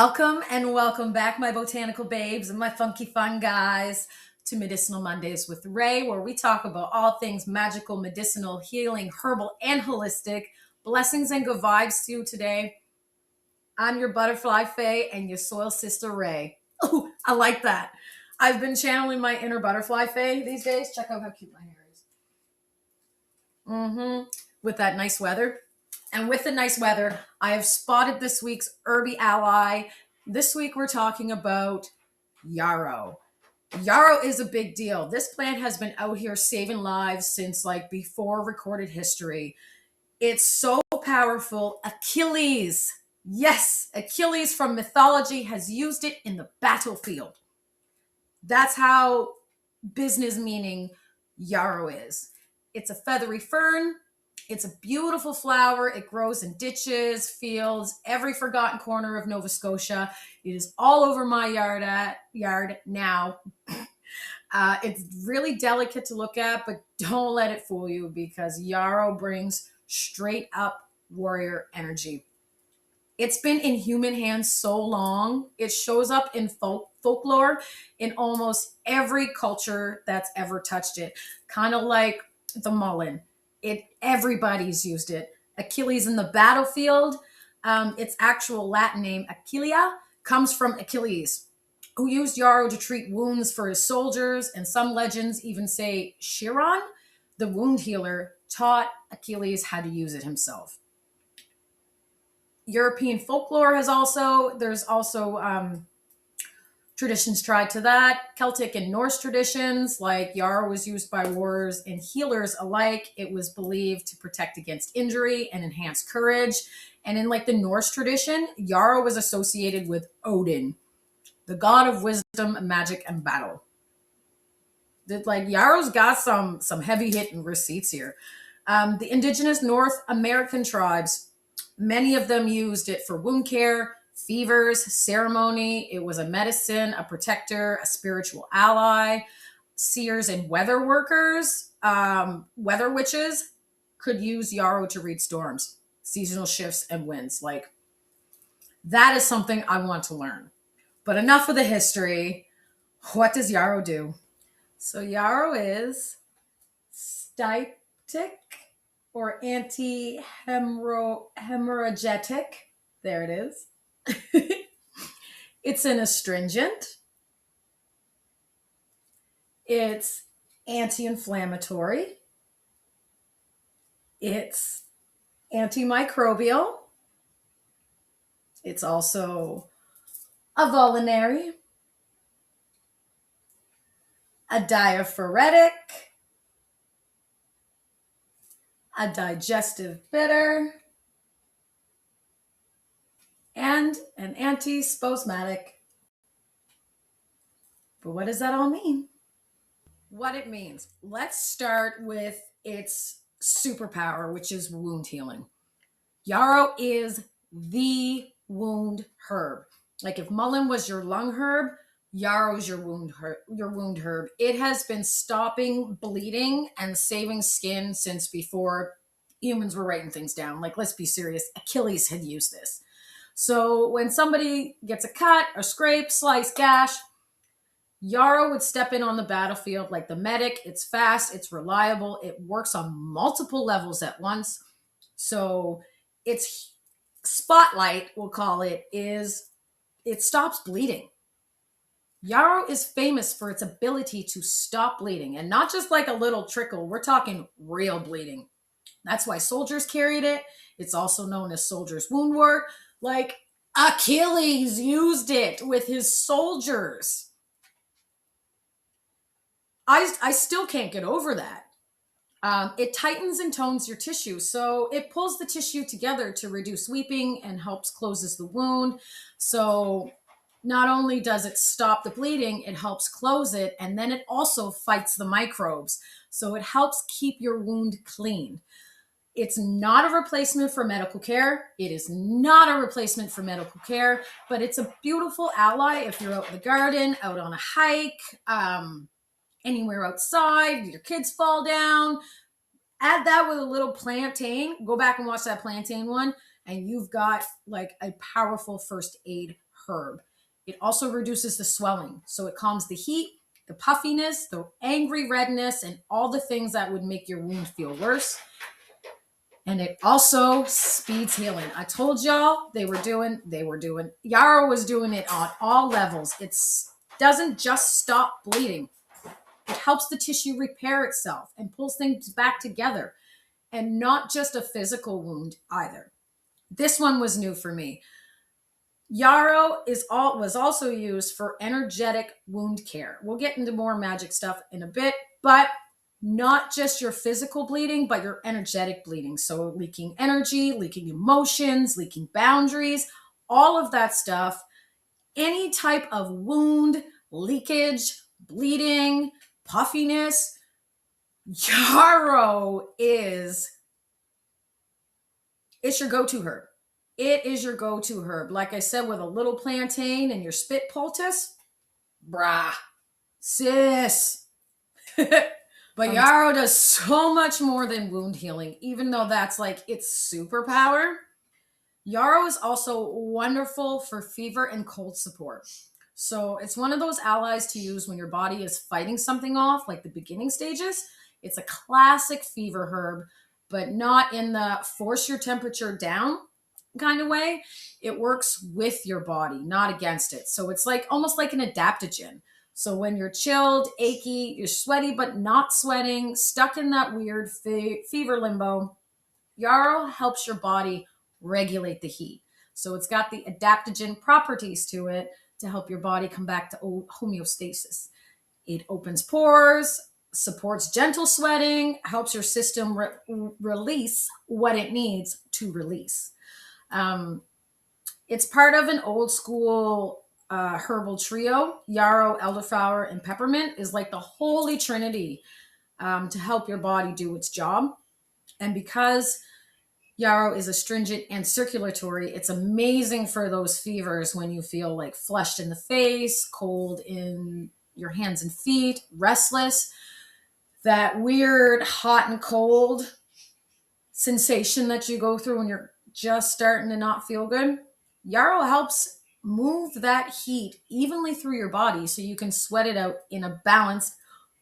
Welcome and welcome back, my botanical babes and my funky fun guys, to Medicinal Mondays with Ray, where we talk about all things magical, medicinal, healing, herbal, and holistic. Blessings and good vibes to you today. I'm your butterfly fae and your soil sister Ray. Oh, I like that. I've been channeling my inner butterfly fae these days. Check out how cute my hair is. With that nice weather. And with the nice weather, I have spotted this week's herby ally. This week we're talking about yarrow. Yarrow is a big deal. This plant has been out here saving lives since like before recorded history. It's so powerful. Achilles, yes, Achilles from mythology has used it in the battlefield. That's how business meaning yarrow is. It's a feathery fern. It's a beautiful flower. It grows in ditches, fields, every forgotten corner of Nova Scotia. It is all over my yard now. It's really delicate to look at, but don't let it fool you because yarrow brings straight up warrior energy. It's been in human hands so long. It shows up in folklore in almost every culture that's ever touched it. Kind of like the mullein. Everybody's used it. Achilles in the battlefield. Its actual Latin name, Achillea, comes from Achilles, who used yarrow to treat wounds for his soldiers, and some legends even say Chiron, the wound healer, taught Achilles how to use it himself. European folklore there's also traditions tied to that. Celtic and Norse traditions, like yarrow was used by warriors and healers alike. It was believed to protect against injury and enhance courage. And in like the Norse tradition, yarrow was associated with Odin, the god of wisdom, magic, and battle. Yarrow's got some heavy hitting receipts here. The indigenous North American tribes, many of them used it for wound care, fevers, ceremony. It was a medicine, a protector, a spiritual ally. Seers and weather workers, weather witches could use yarrow to read storms, seasonal shifts, and winds. That is something I want to learn. But enough of the history. What does yarrow do? So yarrow is styptic or anti-hemorrhagic. There it is. It's an astringent. It's anti-inflammatory. It's antimicrobial. It's also a vulnerary, a diaphoretic, a digestive bitter, and an antispasmodic. But what does that all mean? What it means. Let's start with its superpower, which is wound healing. Yarrow is the wound herb. Like if mullein was your lung herb, yarrow is your wound herb. It has been stopping bleeding and saving skin since before humans were writing things down. Let's be serious. Achilles had used this. So when somebody gets a cut, a scrape, slice, gash, yarrow would step in on the battlefield like the medic. It's fast, it's reliable, it works on multiple levels at once. So its spotlight, we'll call it, is it stops bleeding. Yarrow is famous for its ability to stop bleeding, and not just like a little trickle. We're talking real bleeding. That's why soldiers carried it. It's also known as soldier's wound wort. Like Achilles used it with his soldiers. I still can't get over that. It tightens and tones your tissue. So it pulls the tissue together to reduce weeping and helps closes the wound. So not only does it stop the bleeding, it helps close it. And then it also fights the microbes. So it helps keep your wound clean. It's not a replacement for medical care. It is not a replacement for medical care, but it's a beautiful ally if you're out in the garden, out on a hike, anywhere outside, your kids fall down. Add that with a little plantain. Go back and watch that plantain one, and you've got like a powerful first aid herb. It also reduces the swelling. So it calms the heat, the puffiness, the angry redness, and all the things that would make your wound feel worse. And it also speeds healing. I told y'all they were doing, Yarrow was doing it on all levels. It doesn't just stop bleeding. It helps the tissue repair itself and pulls things back together. And not just a physical wound either. This one was new for me. Yarrow was also used for energetic wound care. We'll get into more magic stuff in a bit, but not just your physical bleeding, but your energetic bleeding. So leaking energy, leaking emotions, leaking boundaries, all of that stuff. Any type of wound, leakage, bleeding, puffiness, Yarrow it's your go-to herb. It is your go-to herb. Like I said, with a little plantain and your spit poultice, brah, sis. But Yarrow does so much more than wound healing, even though that's like its superpower. Yarrow is also wonderful for fever and cold support. So it's one of those allies to use when your body is fighting something off, like the beginning stages. It's a classic fever herb, but not in the force your temperature down kind of way. It works with your body, not against it. So it's like almost like an adaptogen. So when you're chilled, achy, you're sweaty but not sweating, stuck in that weird fever limbo, Yarrow helps your body regulate the heat. So it's got the adaptogen properties to it to help your body come back to homeostasis. It opens pores, supports gentle sweating, helps your system release what it needs to release. It's part of an old school herbal trio. Yarrow, elderflower, and peppermint is like the holy trinity to help your body do its job. And because Yarrow is astringent and circulatory, it's amazing for those fevers when you feel like flushed in the face, cold in your hands and feet, restless, that weird hot and cold sensation that you go through when you're just starting to not feel good. Yarrow helps move that heat evenly through your body so you can sweat it out in a balanced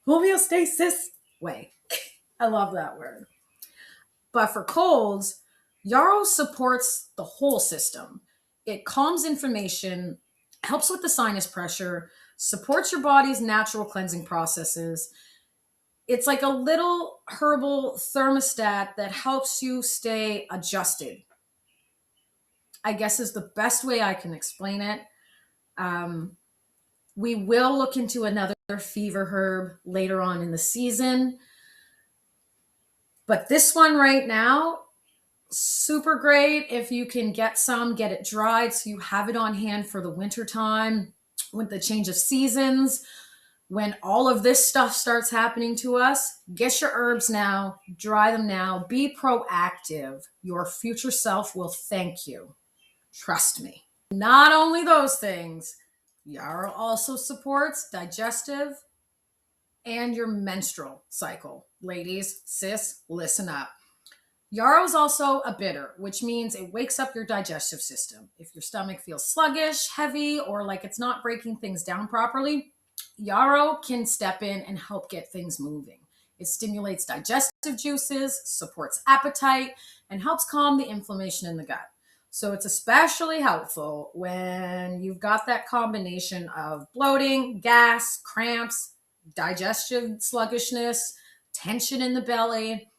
homeostasis way. I love that word. But for colds, Yarrow supports the whole system. It calms inflammation, helps with the sinus pressure, supports your body's natural cleansing processes. It's like a little herbal thermostat that helps you stay adjusted, I guess is the best way I can explain it. We will look into another fever herb later on in the season. But this one right now, super great. If you can get some, get it dried so you have it on hand for the winter time with the change of seasons. When all of this stuff starts happening to us, get your herbs now, dry them now, be proactive. Your future self will thank you. Trust me. Not only those things, Yarrow also supports digestive and your menstrual cycle. Ladies, sis, listen up. Yarrow is also a bitter, which means it wakes up your digestive system. If your stomach feels sluggish, heavy, or like it's not breaking things down properly, Yarrow can step in and help get things moving. It stimulates digestive juices, supports appetite, and helps calm the inflammation in the gut. So it's especially helpful when you've got that combination of bloating, gas, cramps, digestive sluggishness, tension in the belly.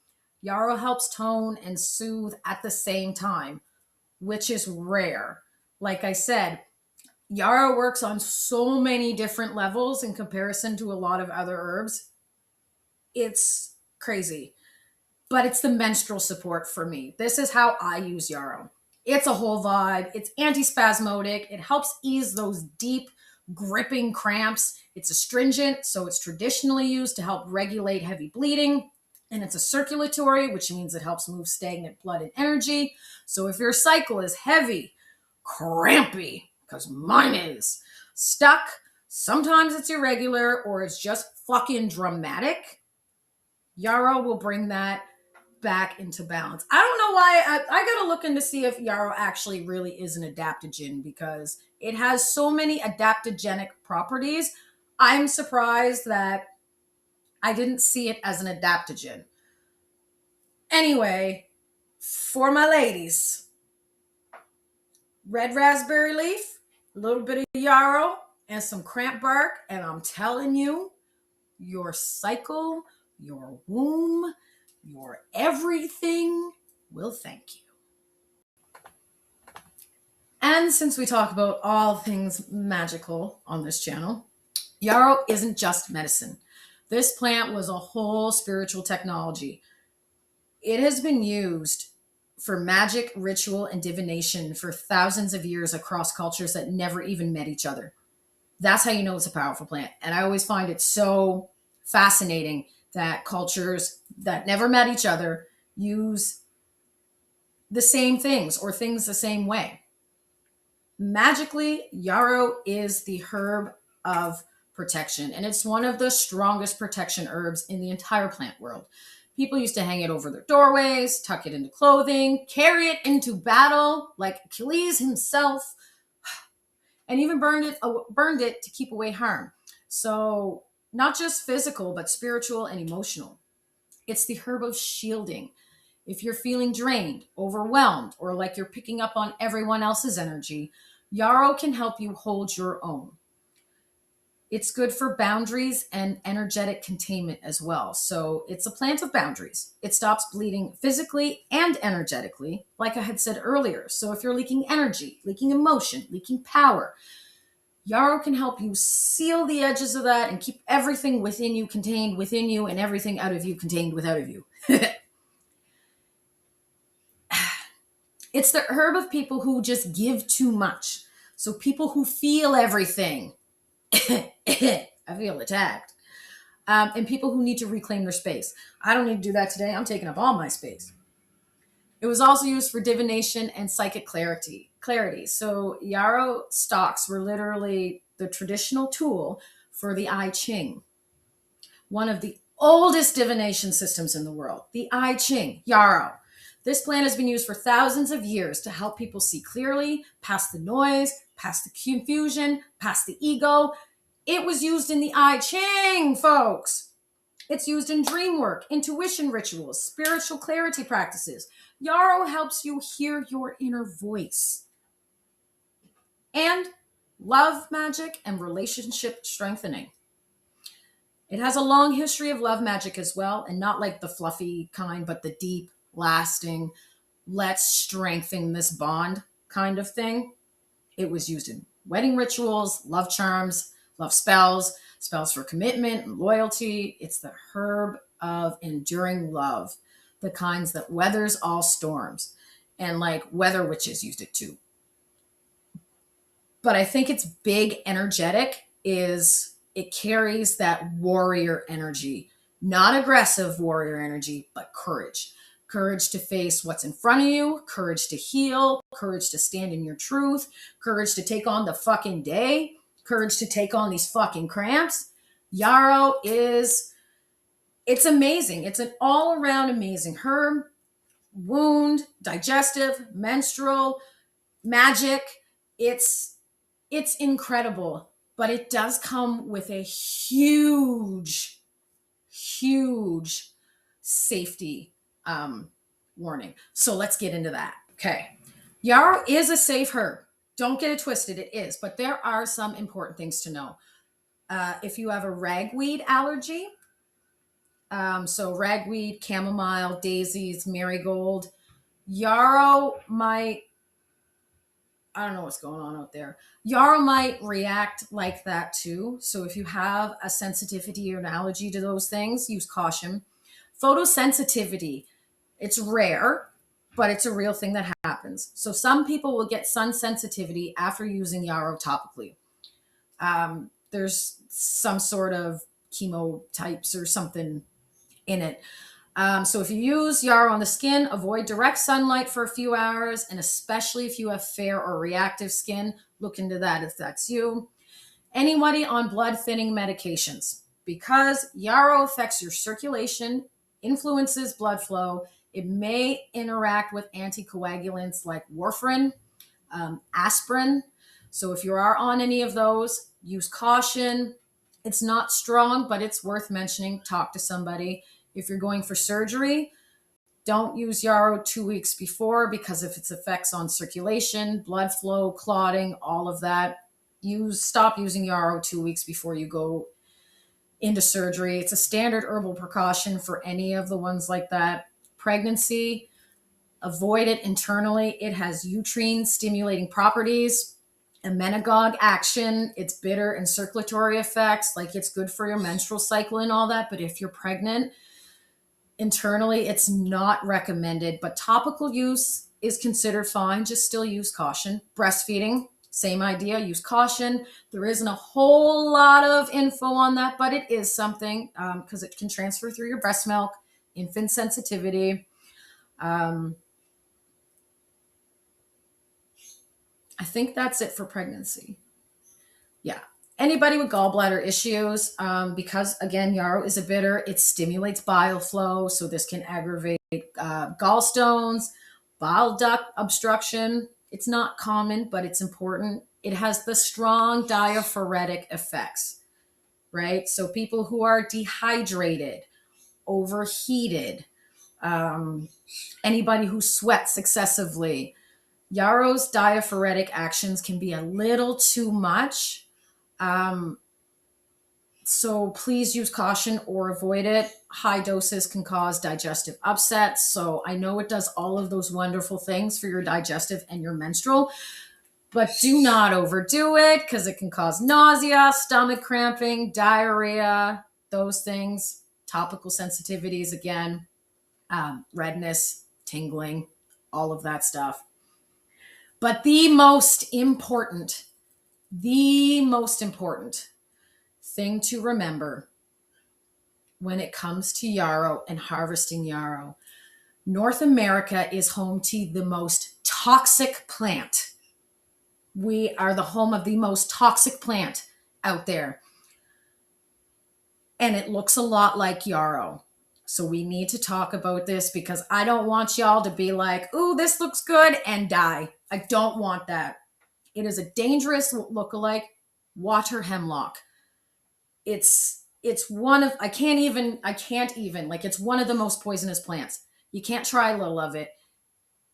Yarrow helps tone and soothe at the same time, which is rare. Like I said, Yarrow works on so many different levels in comparison to a lot of other herbs. It's crazy, but it's the menstrual support for me. This is how I use Yarrow. It's a whole vibe. It's antispasmodic. It helps ease those deep, gripping cramps. It's astringent, so it's traditionally used to help regulate heavy bleeding. And it's a circulatory, which means it helps move stagnant blood and energy. So if your cycle is heavy, crampy, because mine is, stuck, sometimes it's irregular or it's just fucking dramatic, Yarrow will bring that back into balance. I don't know why. I got to look into see if yarrow actually really is an adaptogen, because it has so many adaptogenic properties. I'm surprised that I didn't see it as an adaptogen. Anyway, for my ladies, red raspberry leaf, a little bit of yarrow, and some cramp bark, and I'm telling you, your cycle, your womb, your everything will thank you. And since we talk about all things magical on this channel, yarrow isn't just medicine. This plant was a whole spiritual technology. It has been used for magic, ritual, and divination for thousands of years across cultures that never even met each other. That's how you know it's a powerful plant. And I always find it so fascinating that cultures that never met each other use the same things or things the same way. Magically, yarrow is the herb of protection, and it's one of the strongest protection herbs in the entire plant world. People used to hang it over their doorways, tuck it into clothing, carry it into battle like Achilles himself, and even burned it to keep away harm. So not just physical, but spiritual and emotional. It's the herb of shielding. If you're feeling drained, overwhelmed, or like you're picking up on everyone else's energy, yarrow can help you hold your own. It's good for boundaries and energetic containment as well. So it's a plant of boundaries. It stops bleeding physically and energetically, like I had said earlier. So if you're leaking energy, leaking emotion, leaking power, yarrow can help you seal the edges of that and keep everything within you contained within you and everything out of you contained without of you. It's the herb of people who just give too much. So people who feel everything. I feel attacked. And people who need to reclaim their space. I don't need to do that today. I'm taking up all my space. It was also used for divination and psychic clarity. So yarrow stalks were literally the traditional tool for the I Ching, one of the oldest divination systems in the world. The I Ching, yarrow. This plant has been used for thousands of years to help people see clearly, past the noise, past the confusion, past the ego. It was used in the I Ching, folks. It's used in dream work, intuition rituals, spiritual clarity practices. Yarrow helps you hear your inner voice. And love magic and relationship strengthening. It has a long history of love magic as well, and not like the fluffy kind, but the deep, lasting, let's strengthen this bond kind of thing. It was used in wedding rituals, love charms, love spells, spells for commitment and loyalty. It's the herb of enduring love, the kinds that weathers all storms. And like weather witches used it too. But I think its big energetic is it carries that warrior energy, not aggressive warrior energy, but courage. Courage to face what's in front of you, courage to heal, courage to stand in your truth, courage to take on the fucking day, courage to take on these fucking cramps. Yarrow it's amazing. It's an all-around amazing herb. Wound, digestive, menstrual, magic. It's incredible, but it does come with a huge safety warning. So let's get into that. Okay. Yarrow is a safe herb. Don't get it twisted. It is, but there are some important things to know. If you have a ragweed allergy, so ragweed, chamomile, daisies, marigold, yarrow might, I don't know what's going on out there. Yarrow might react like that too. So if you have a sensitivity or an allergy to those things, use caution. Photosensitivity, it's rare, but it's a real thing that happens. So some people will get sun sensitivity after using yarrow topically. There's some sort of chemotypes or something in it. So if you use yarrow on the skin, avoid direct sunlight for a few hours, and especially if you have fair or reactive skin, look into that if that's you. Anybody on blood thinning medications, because yarrow affects your circulation, influences blood flow, It may interact with anticoagulants like warfarin, aspirin. So if you are on any of those, use caution. It's not strong, but it's worth mentioning. Talk to somebody. If you're going for surgery, don't use Yarrow 2 weeks before because of its effects on circulation, blood flow, clotting, all of that. Stop using Yarrow 2 weeks before you go into surgery. It's a standard herbal precaution for any of the ones like that. Pregnancy, avoid it internally. It has uterine stimulating properties, emmenagogue action. It's bitter and circulatory effects, like it's good for your menstrual cycle and all that. But if you're pregnant, internally, it's not recommended. But topical use is considered fine. Just still use caution. Breastfeeding, same idea, use caution. There isn't a whole lot of info on that, but it is something because it can transfer through your breast milk, infant sensitivity. I think that's it for pregnancy. Yeah. Anybody with gallbladder issues, because again, Yarrow is a bitter, it stimulates bile flow. So this can aggravate gallstones, bile duct obstruction. It's not common, but it's important. It has the strong diaphoretic effects, right? So people who are dehydrated, overheated, anybody who sweats excessively, Yarrow's diaphoretic actions can be a little too much. So please use caution or avoid it. High doses can cause digestive upsets. So I know it does all of those wonderful things for your digestive and your menstrual, but do not overdo it because it can cause nausea, stomach cramping, diarrhea, those things. Topical sensitivities again, redness, tingling, all of that stuff. But the most important thing to remember when it comes to Yarrow and harvesting Yarrow, North America is home to the most toxic plant. We are the home of the most toxic plant out there. And it looks a lot like Yarrow. So we need to talk about this because I don't want y'all to be like, ooh, this looks good and die. I don't want that. It is a dangerous lookalike, water hemlock. It's one of, I can't even, like it's one of the most poisonous plants. You can't try a little of it.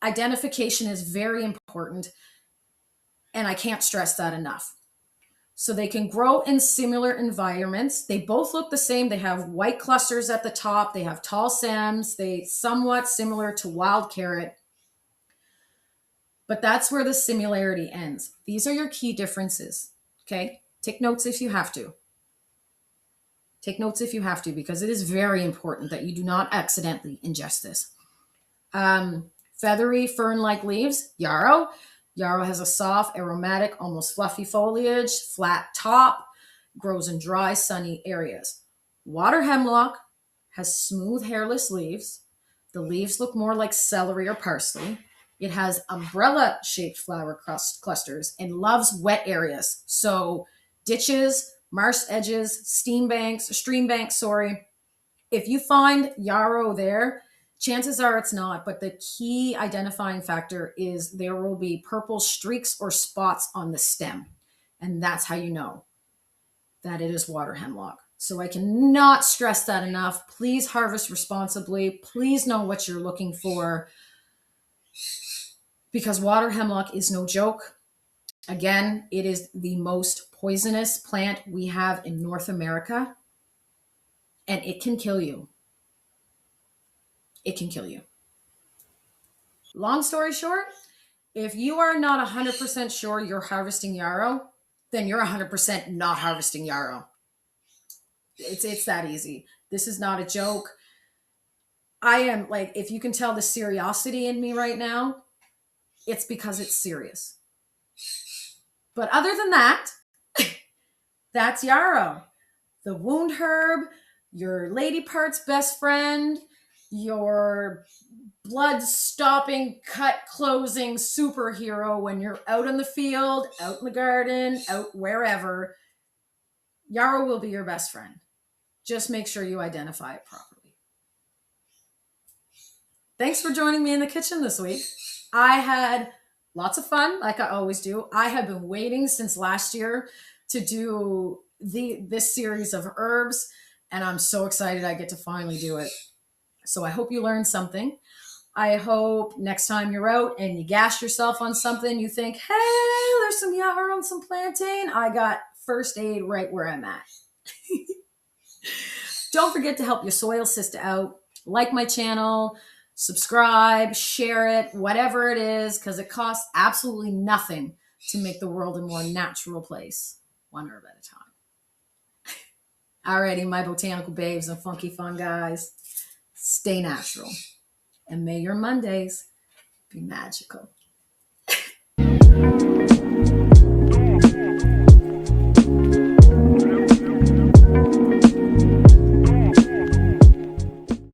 Identification is very important. And I can't stress that enough. So they can grow in similar environments. They both look the same. They have white clusters at the top. They have tall stems. They somewhat similar to wild carrot. But that's where the similarity ends. These are your key differences. Okay? Take notes if you have to. Take notes if you have to, because it is very important that you do not accidentally ingest this. Feathery fern-like leaves, Yarrow. Yarrow has a soft, aromatic, almost fluffy foliage, flat top, grows in dry, sunny areas. Water hemlock has smooth, hairless leaves. The leaves look more like celery or parsley. It has umbrella-shaped flower clusters and loves wet areas. So ditches, marsh edges, stream banks, If you find Yarrow there, chances are it's not, but the key identifying factor is there will be purple streaks or spots on the stem. And that's how you know that it is water hemlock. So I cannot stress that enough. Please harvest responsibly. Please know what you're looking for, because water hemlock is no joke. Again, it is the most poisonous plant we have in North America, and it can kill you. It can kill you. Long story short, if you are not 100% sure you're harvesting Yarrow, then you're 100% not harvesting Yarrow. It's that easy. This is not a joke. I am like, if you can tell the seriosity in me right now, it's because it's serious. But other than that, that's Yarrow. The wound herb, your lady part's best friend, your blood stopping, cut closing superhero when you're out in the field, out in the garden, out wherever. Yarrow will be your best friend. Just make sure you identify it properly. Thanks for joining me in the kitchen this week. I had lots of fun, like I always do. I have been waiting since last year to do this series of herbs, and I'm so excited I get to finally do it. So I hope you learned something. I hope next time you're out and you gash yourself on something, you think, hey, there's some yarrow and some plantain. I got first aid right where I'm at. Don't forget to help your soil sister out. Like my channel, subscribe, share it, whatever it is, because it costs absolutely nothing to make the world a more natural place, one herb at a time. Alrighty, my botanical babes and funky fun guys, stay natural. And may your Mondays be magical.